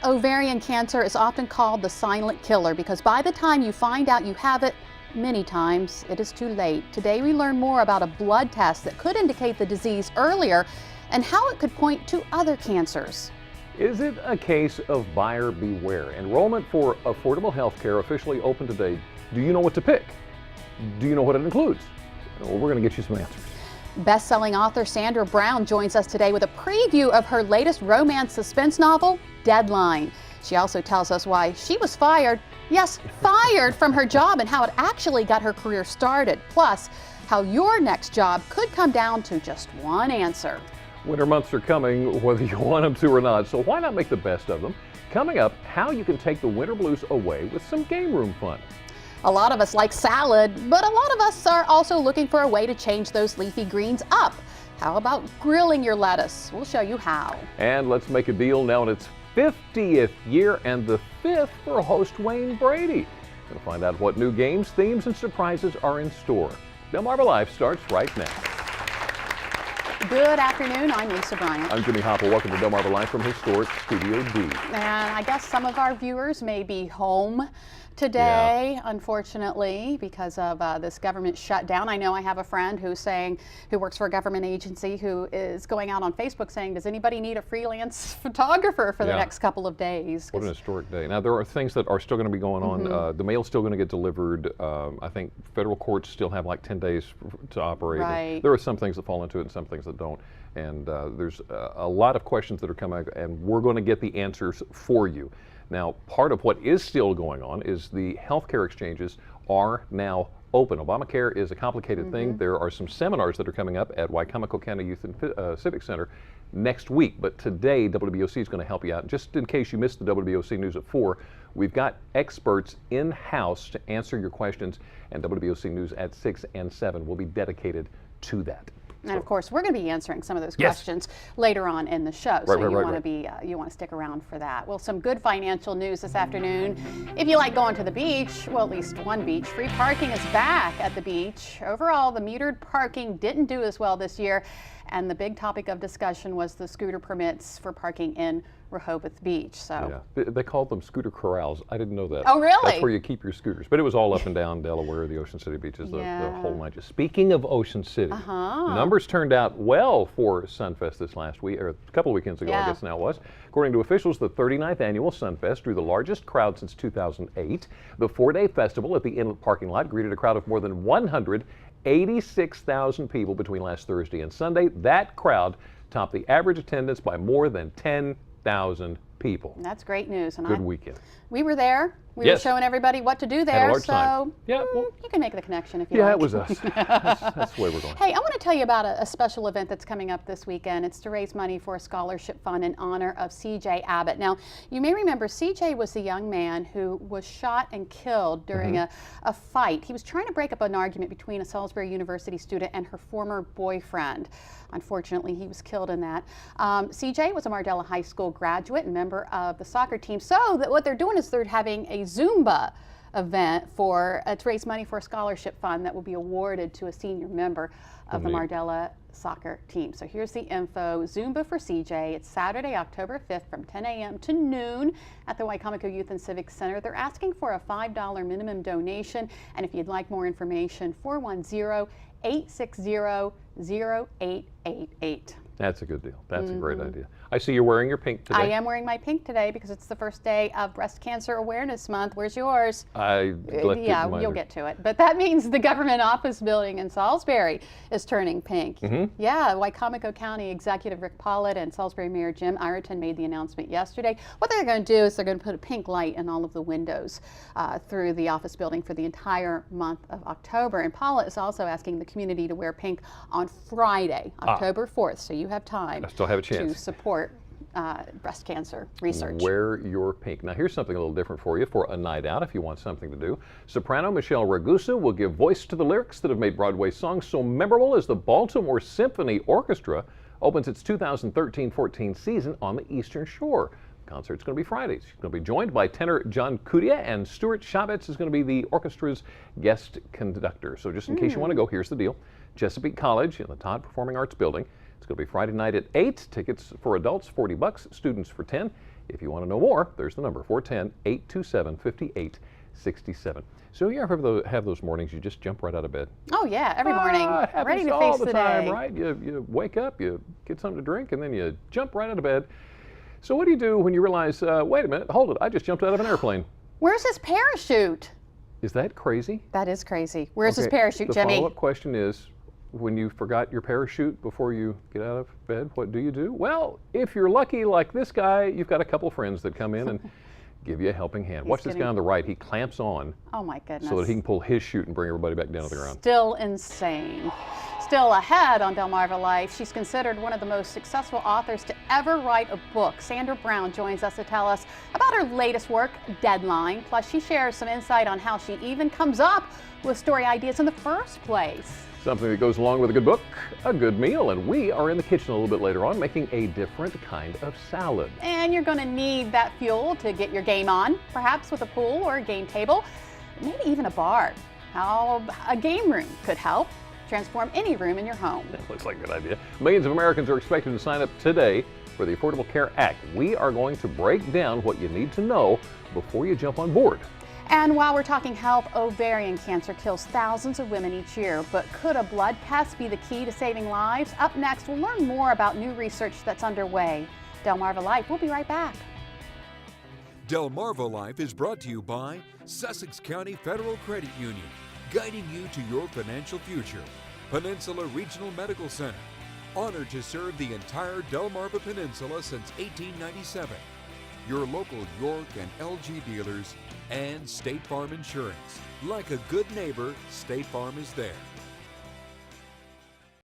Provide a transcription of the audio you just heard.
Ovarian cancer is often called the silent killer because by the time you find out you have it, many times it is too late. Today we learn more about a blood test that could indicate the disease earlier and how it could point to other cancers. Is it a case of buyer beware? Enrollment for affordable health care officially open today. Do you know what to pick? Do you know what it includes? Well, we're going to get you some answers. Best-selling author Sandra Brown joins us today with a preview of her latest romance suspense novel, Deadline. She also tells us why she was fired, yes, fired from her job, and how it actually got her career started. Plus, how your next job could come down to just one answer. Winter months are coming, whether you want them to or not, so why not make the best of them? Coming up, how you can take the winter blues away with some game room fun. A lot of us like salad, but a lot of us are also looking for a way to change those leafy greens up. How about grilling your lettuce? We'll show you how. And let's make a deal now in its 50th year and the 5th for host Wayne Brady. We'll find out what new games, themes, and surprises are in store. Delmarva Live starts right now. Good afternoon, I'm Lisa Bryant. I'm Jimmy Hopple. Welcome to Delmarva Live from historic Studio D. And I guess some of our viewers may be home today, unfortunately, because of this government shutdown. I know I have a friend who works for a government agency who is going out on Facebook saying, does anybody need a freelance photographer for the next couple of days? What an historic day. Now, there are things that are still going to be going on. The mail's still going to get delivered. I think federal courts still have like 10 days to operate. Right. There are some things that fall into it and some things that don't. And there's a lot of questions that are coming, and we're going to get the answers for you. Now, part of what is still going on is the healthcare exchanges are now open. Obamacare is a complicated thing. There are some seminars that are coming up at Wycomico County Youth and Civic Center next week, but today WBOC is going to help you out. Just in case you missed the WBOC News at 4, we've got experts in-house to answer your questions, and WBOC News at 6 and 7 will be dedicated to that. And of course, we're going to be answering some of those questions later on in the show, so you want to stick around for that. Well, some good financial news this afternoon. If you like going to the beach, well, at least one beach, free parking is back at the beach. Overall, the metered parking didn't do as well this year, and the big topic of discussion was the scooter permits for parking in Rehoboth Beach. So they called them scooter corrals. I didn't know that. Oh, really? That's where you keep your scooters. But it was all up and down Delaware, the Ocean City beaches, the whole night. Speaking of Ocean City, numbers turned out well for Sunfest this last week, or a couple of weekends ago, I guess now it was. According to officials, the 39th annual Sunfest drew the largest crowd since 2008. The 4-day festival at the inlet parking lot greeted a crowd of more than 186,000 people between last Thursday and Sunday. That crowd topped the average attendance by more than 10,000 people. That's great news. And good weekend. We were there. We were showing everybody what to do there. So you can make the connection if you like. Yeah, it was us. That's the way we're going. Hey, I want to tell you about a special event that's coming up this weekend. It's to raise money for a scholarship fund in honor of C.J. Abbott. Now, you may remember C.J. was the young man who was shot and killed during a fight. He was trying to break up an argument between a Salisbury University student and her former boyfriend. Unfortunately, he was killed in that. C.J. was a Mardella High School graduate and member of the soccer team. So what they're doing is they're having a Zumba event to raise money for a scholarship fund that will be awarded to a senior member of the Mardella soccer team. So here's the info. Zumba for CJ. It's Saturday, October 5th from 10 a.m. to noon at the Wycomico Youth and Civic Center. They're asking for a $5 minimum donation. And if you'd like more information, 410-860-0888. That's a good deal. That's a great idea. I see you're wearing your pink today. I am wearing my pink today because it's the first day of Breast Cancer Awareness Month. Where's yours? You'll get to it. But that means the government office building in Salisbury is turning pink. Yeah, Wycomico County Executive Rick Pollitt and Salisbury Mayor Jim Ireton made the announcement yesterday. What they're going to do is they're going to put a pink light in all of the windows through the office building for the entire month of October. And Pollitt is also asking the community to wear pink on Friday, October 4th. So you have time I still have a chance to support breast cancer research. Wear your pink. Now here's something a little different for you for a night out if you want something to do. Soprano Michelle Ragusa will give voice to the lyrics that have made Broadway songs so memorable as the Baltimore Symphony Orchestra opens its 2013-14 season on the Eastern Shore. The concert's going to be Fridays. She's going to be joined by tenor John Cudia, and Stuart Shabetz is going to be the orchestra's guest conductor. So just in case you want to go, here's the deal. Chesapeake College in the Todd Performing Arts Building. It's going to be Friday night at 8. Tickets for adults, $40, students for 10. If you want to know more, there's the number, 410-827-5867. So you ever have those mornings you just jump right out of bed? Oh yeah, every morning, ready to all face the the time, day. right? You wake up, you get something to drink, and then you jump right out of bed. So what do you do when you realize, wait a minute, hold it, I just jumped out of an airplane? Where's his parachute? Is that crazy? That is crazy. Where's his Okay, parachute, the Jimmy? follow-up question is, when you forgot your parachute before you get out of bed, what do you do? Well, if you're lucky like this guy, you've got a couple friends that come in and give you a helping hand. Watch this guy on the right. He clamps on Oh my goodness. so that he can pull his chute and bring everybody back down to the ground. Still insane. Still ahead on Delmarva Life, she's considered one of the most successful authors to ever write a book. Sandra Brown joins us to tell us about her latest work, Deadline. Plus, she shares some insight on how she even comes up with story ideas in the first place. Something that goes along with a good book, a good meal, and we are in the kitchen a little bit later on making a different kind of salad. And you're going to need that fuel to get your game on, perhaps with a pool or a game table, maybe even a bar. How a game room could help transform any room in your home. That looks like a good idea. Millions of Americans are expected to sign up today for the Affordable Care Act. We are going to break down what you need to know before you jump on board. And while we're talking health, ovarian cancer kills thousands of women each year. But could a blood test be the key to saving lives? Up next, we'll learn more about new research that's underway. Delmarva Life, we'll be right back. Delmarva Life is brought to you by Sussex County Federal Credit Union, guiding you to your financial future. Peninsula Regional Medical Center, honored to serve the entire Delmarva Peninsula since 1897. Your local York and LG dealers, and State Farm Insurance. Like a good neighbor, State Farm is there.